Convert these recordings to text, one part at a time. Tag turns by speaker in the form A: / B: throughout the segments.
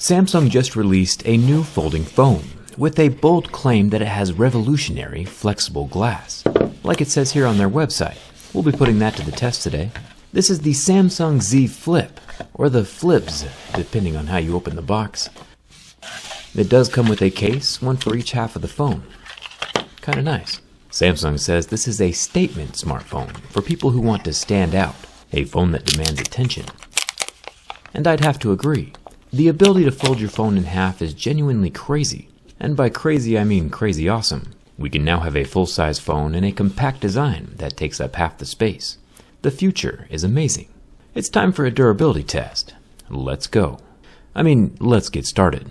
A: Samsung just released a new folding phone with a bold claim that it has revolutionary flexible glass, like it says here on their website. We'll be putting that to the test today. This is the Samsung Z Flip, or the Flips, depending on how you open the box. It does come with a case, one for each half of the phone. Kinda nice. Samsung says this is a statement smartphone for people who want to stand out, a phone that demands attention. And I'd have to agree. The ability to fold your phone in half is genuinely crazy. And by crazy I mean crazy awesome. We can now have a full-size phone in a compact design that takes up half the space. The future is amazing. It's time for a durability test. Let's go. Let's get started.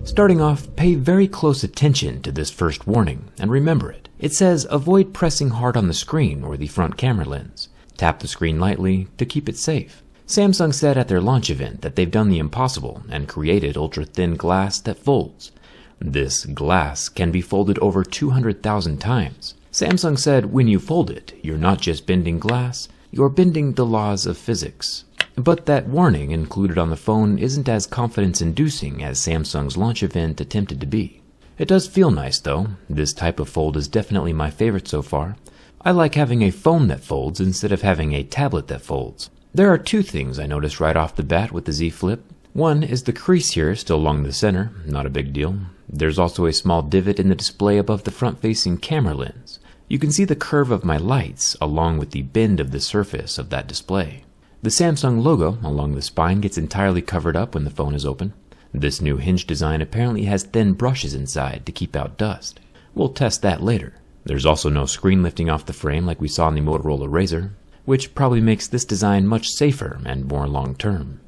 A: Starting off, pay very close attention to this first warning, and remember it. It says, avoid pressing hard on the screen or the front camera lens. Tap the screen lightly to keep it safe. Samsung said at their launch event that they've done the impossible and created ultra-thin glass that folds. This glass can be folded over 200,000 times. Samsung said when you fold it, you're not just bending glass, you're bending the laws of physics. But that warning included on the phone isn't as confidence-inducing as Samsung's launch event attempted to be. It does feel nice though. This type of fold is definitely my favorite so far. I like having a phone that folds instead of having a tablet that folds. There are two things I noticed right off the bat with the Z Flip. One is the crease here still along the center, not a big deal. There's also a small divot in the display above the front-facing camera lens. You can see the curve of my lights along with the bend of the surface of that display. The Samsung logo along the spine gets entirely covered up when the phone is open. This new hinge design apparently has thin brushes inside to keep out dust. We'll test that later. There's also no screen lifting off the frame like we saw in the Motorola Razr, which probably makes this design much safer and more long-term.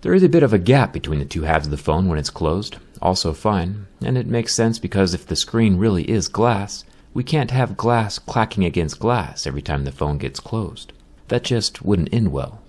A: There is a bit of a gap between the two halves of the phone when it's closed, also fine, and it makes sense because if the screen really is glass, we can't have glass clacking against glass every time the phone gets closed. That just wouldn't end well.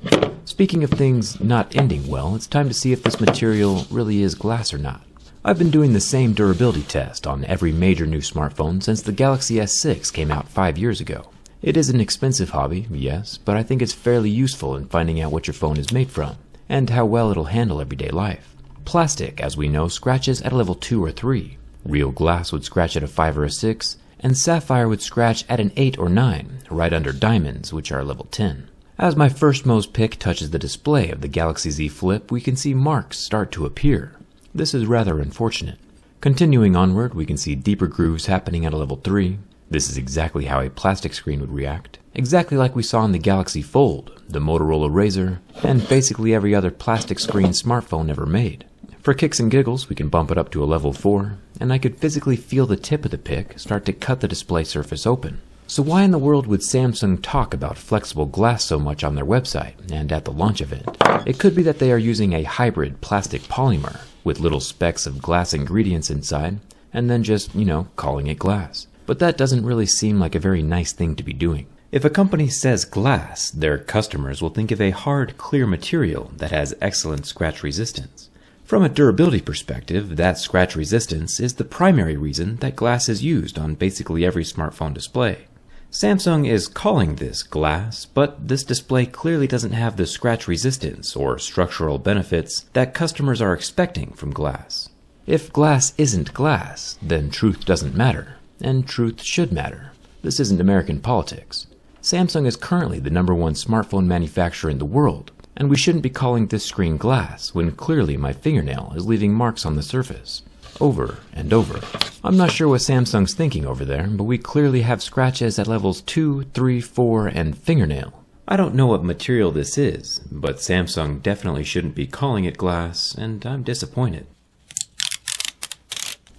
A: Speaking of things not ending well, it's time to see if this material really is glass or not. I've been doing the same durability test on every major new smartphone since the Galaxy S6 came out 5 years ago. It is an expensive hobby, yes, but I think it's fairly useful in finding out what your phone is made from, and how well it'll handle everyday life. Plastic, as we know, scratches at a level 2 or 3. Real glass would scratch at a 5 or a 6, and sapphire would scratch at an 8 or 9, right under diamonds, which are level 10. As my firstmost pick touches the display of the Galaxy Z Flip, we can see marks start to appear. This is rather unfortunate. Continuing onward, we can see deeper grooves happening at a level 3. This is exactly how a plastic screen would react. Exactly like we saw in the Galaxy Fold, the Motorola Razr, and basically every other plastic screen smartphone ever made. For kicks and giggles, we can bump it up to a level 4, and I could physically feel the tip of the pick start to cut the display surface open. So why in the world would Samsung talk about flexible glass so much on their website and at the launch event? It could be that they are using a hybrid plastic polymer with little specks of glass ingredients inside, and then just, calling it glass. But that doesn't really seem like a very nice thing to be doing. If a company says glass, their customers will think of a hard, clear material that has excellent scratch resistance. From a durability perspective, that scratch resistance is the primary reason that glass is used on basically every smartphone display. Samsung is calling this glass, but this display clearly doesn't have the scratch resistance or structural benefits that customers are expecting from glass. If glass isn't glass, then truth doesn't matter, and truth should matter. This isn't American politics. Samsung is currently the #1 smartphone manufacturer in the world, and we shouldn't be calling this screen glass when clearly my fingernail is leaving marks on the surface. Over and over. I'm not sure what Samsung's thinking over there, but we clearly have scratches at levels 2, 3, 4, and fingernail. I don't know what material this is, but Samsung definitely shouldn't be calling it glass, and I'm disappointed.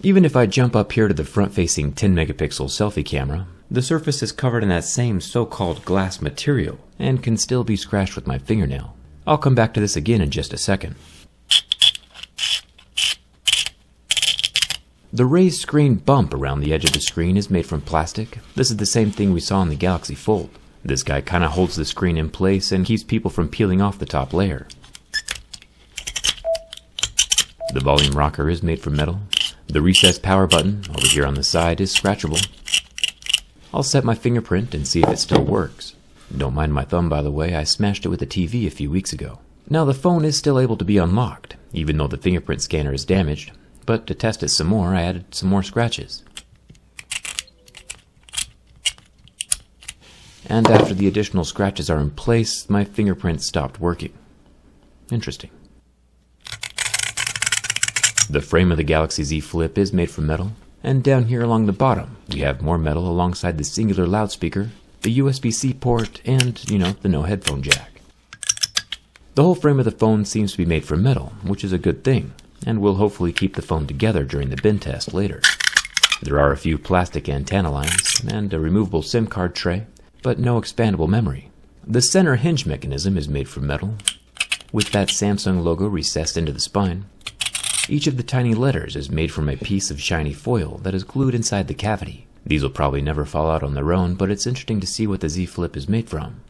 A: Even if I jump up here to the front-facing 10-megapixel selfie camera, the surface is covered in that same so-called glass material, and can still be scratched with my fingernail. I'll come back to this again in just a second. The raised screen bump around the edge of the screen is made from plastic. This is the same thing we saw in the Galaxy Fold. This guy kinda holds the screen in place and keeps people from peeling off the top layer. The volume rocker is made from metal. The recessed power button over here on the side is scratchable. I'll set my fingerprint and see if it still works. Don't mind my thumb, by the way, I smashed it with a TV a few weeks ago. Now the phone is still able to be unlocked, even though the fingerprint scanner is damaged, but to test it some more, I added some more scratches. And after the additional scratches are in place, my fingerprint stopped working. Interesting. The frame of the Galaxy Z Flip is made from metal, and down here along the bottom, we have more metal alongside the singular loudspeaker, the USB-C port, and, the no headphone jack. The whole frame of the phone seems to be made from metal, which is a good thing, and will hopefully keep the phone together during the bin test later. There are a few plastic antenna lines, and a removable SIM card tray, but no expandable memory. The center hinge mechanism is made from metal, with that Samsung logo recessed into the spine. Each of the tiny letters is made from a piece of shiny foil that is glued inside the cavity. These will probably never fall out on their own, but it's interesting to see what the Z Flip is made from.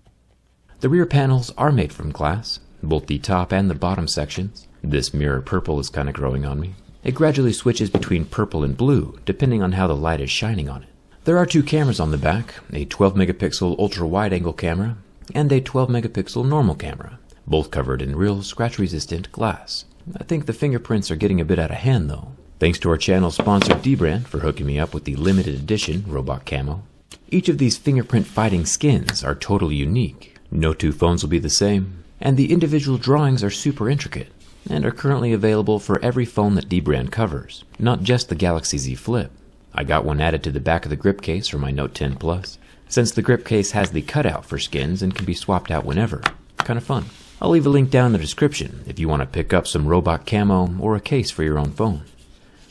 A: The rear panels are made from glass, both the top and the bottom sections. This mirror purple is kind of growing on me. It gradually switches between purple and blue, depending on how the light is shining on it. There are two cameras on the back, a 12-megapixel ultra-wide-angle camera and a 12-megapixel normal camera, both covered in real scratch-resistant glass. I think the fingerprints are getting a bit out of hand, though. Thanks to our channel sponsor Dbrand for hooking me up with the limited edition Robot Camo. Each of these fingerprint-fighting skins are totally unique. No two phones will be the same, and the individual drawings are super intricate, and are currently available for every phone that Dbrand covers, not just the Galaxy Z Flip. I got one added to the back of the grip case for my Note 10 Plus, since the grip case has the cutout for skins and can be swapped out whenever. Kind of fun. I'll leave a link down in the description if you want to pick up some Robot Camo or a case for your own phone.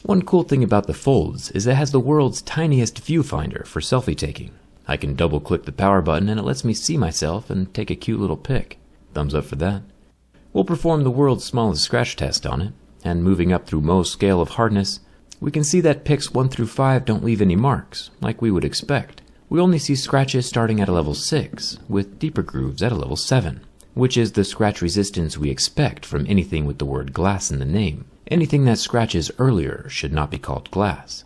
A: One cool thing about the Folds is it has the world's tiniest viewfinder for selfie taking. I can double click the power button and it lets me see myself and take a cute little pic. Thumbs up for that. We'll perform the world's smallest scratch test on it, and moving up through Mohs scale of hardness, we can see that pics 1 through 5 don't leave any marks, like we would expect. We only see scratches starting at a level 6, with deeper grooves at a level 7. Which is the scratch resistance we expect from anything with the word glass in the name. Anything that scratches earlier should not be called glass.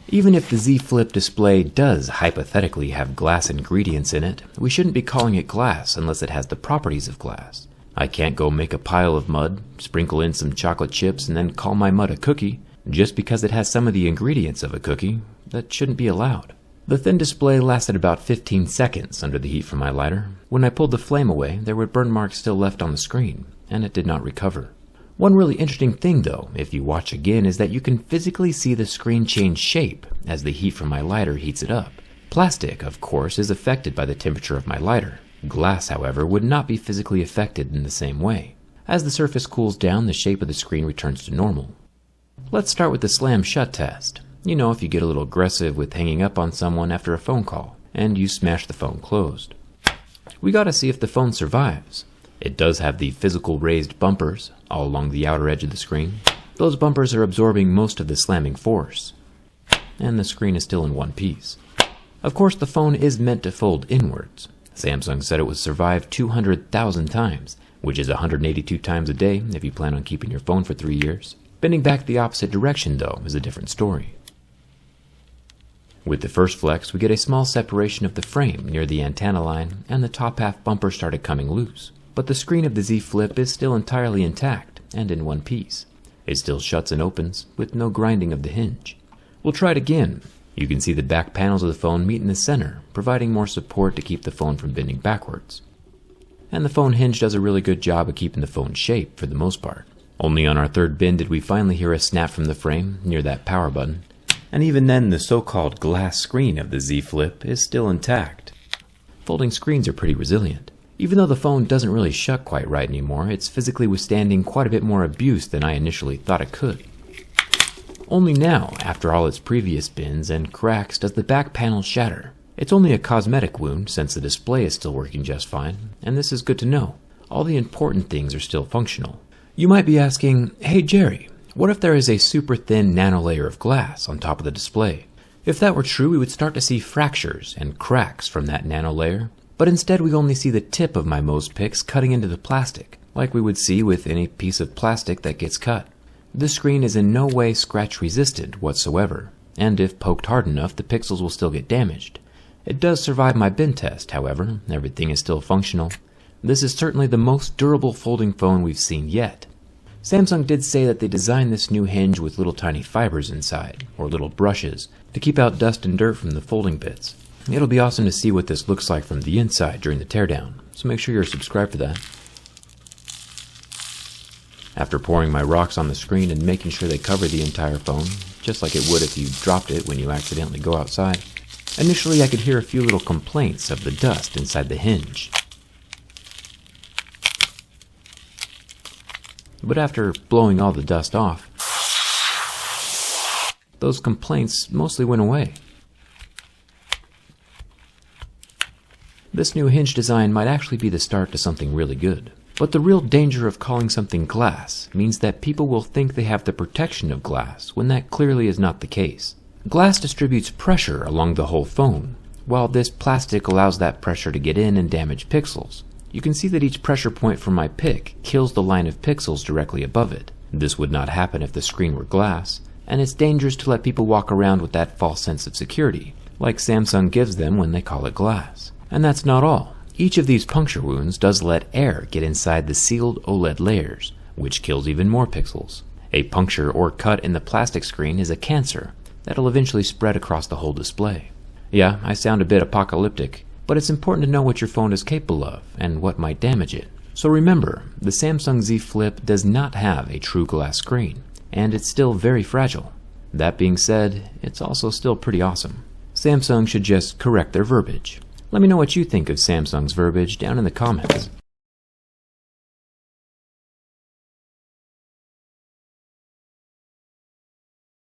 A: Even if the Z Flip display does hypothetically have glass ingredients in it, we shouldn't be calling it glass unless it has the properties of glass. I can't go make a pile of mud, sprinkle in some chocolate chips, and then call my mud a cookie. Just because it has some of the ingredients of a cookie, that shouldn't be allowed. The thin display lasted about 15 seconds under the heat from my lighter. When I pulled the flame away, there were burn marks still left on the screen, and it did not recover. One really interesting thing, though, if you watch again, is that you can physically see the screen change shape as the heat from my lighter heats it up. Plastic, of course, is affected by the temperature of my lighter. Glass, however, would not be physically affected in the same way. As the surface cools down, the shape of the screen returns to normal. Let's start with the slam shut test. You know, if you get a little aggressive with hanging up on someone after a phone call, and you smash the phone closed. We gotta see if the phone survives. It does have the physical raised bumpers all along the outer edge of the screen. Those bumpers are absorbing most of the slamming force, and the screen is still in one piece. Of course, the phone is meant to fold inwards. Samsung said it would survive 200,000 times, which is 182 times a day if you plan on keeping your phone for 3 years. Bending back the opposite direction, though, is a different story. With the first flex, we get a small separation of the frame near the antenna line, and the top half bumper started coming loose. But the screen of the Z Flip is still entirely intact and in one piece. It still shuts and opens, with no grinding of the hinge. We'll try it again. You can see the back panels of the phone meet in the center, providing more support to keep the phone from bending backwards. And the phone hinge does a really good job of keeping the phone's shape for the most part. Only on our third bend did we finally hear a snap from the frame near that power button. And even then, the so-called glass screen of the Z Flip is still intact. Folding screens are pretty resilient. Even though the phone doesn't really shut quite right anymore, it's physically withstanding quite a bit more abuse than I initially thought it could. Only now, after all its previous bends and cracks, does the back panel shatter. It's only a cosmetic wound since the display is still working just fine, and this is good to know. All the important things are still functional. You might be asking, hey Jerry, what if there is a super thin nano layer of glass on top of the display? If that were true, we would start to see fractures and cracks from that nano layer, but instead we only see the tip of my Mohs pics cutting into the plastic, like we would see with any piece of plastic that gets cut. This screen is in no way scratch resistant whatsoever, and if poked hard enough, the pixels will still get damaged. It does survive my bin test, however. Everything is still functional. This is certainly the most durable folding phone we've seen yet. Samsung did say that they designed this new hinge with little tiny fibers inside, or little brushes, to keep out dust and dirt from the folding bits. It'll be awesome to see what this looks like from the inside during the teardown, so make sure you're subscribed for that. After pouring my rocks on the screen and making sure they cover the entire phone, just like it would if you dropped it when you accidentally go outside, initially I could hear a few little complaints of the dust inside the hinge. But after blowing all the dust off, those complaints mostly went away. This new hinge design might actually be the start to something really good. But the real danger of calling something glass means that people will think they have the protection of glass when that clearly is not the case. Glass distributes pressure along the whole phone, while this plastic allows that pressure to get in and damage pixels. You can see that each pressure point from my pick kills the line of pixels directly above it. This would not happen if the screen were glass, and it's dangerous to let people walk around with that false sense of security, like Samsung gives them when they call it glass. And that's not all. Each of these puncture wounds does let air get inside the sealed OLED layers, which kills even more pixels. A puncture or cut in the plastic screen is a cancer that'll eventually spread across the whole display. Yeah, I sound a bit apocalyptic, but it's important to know what your phone is capable of and what might damage it. So remember, the Samsung Z Flip does not have a true glass screen, and it's still very fragile. That being said, it's also still pretty awesome. Samsung should just correct their verbiage. Let me know what you think of Samsung's verbiage down in the comments.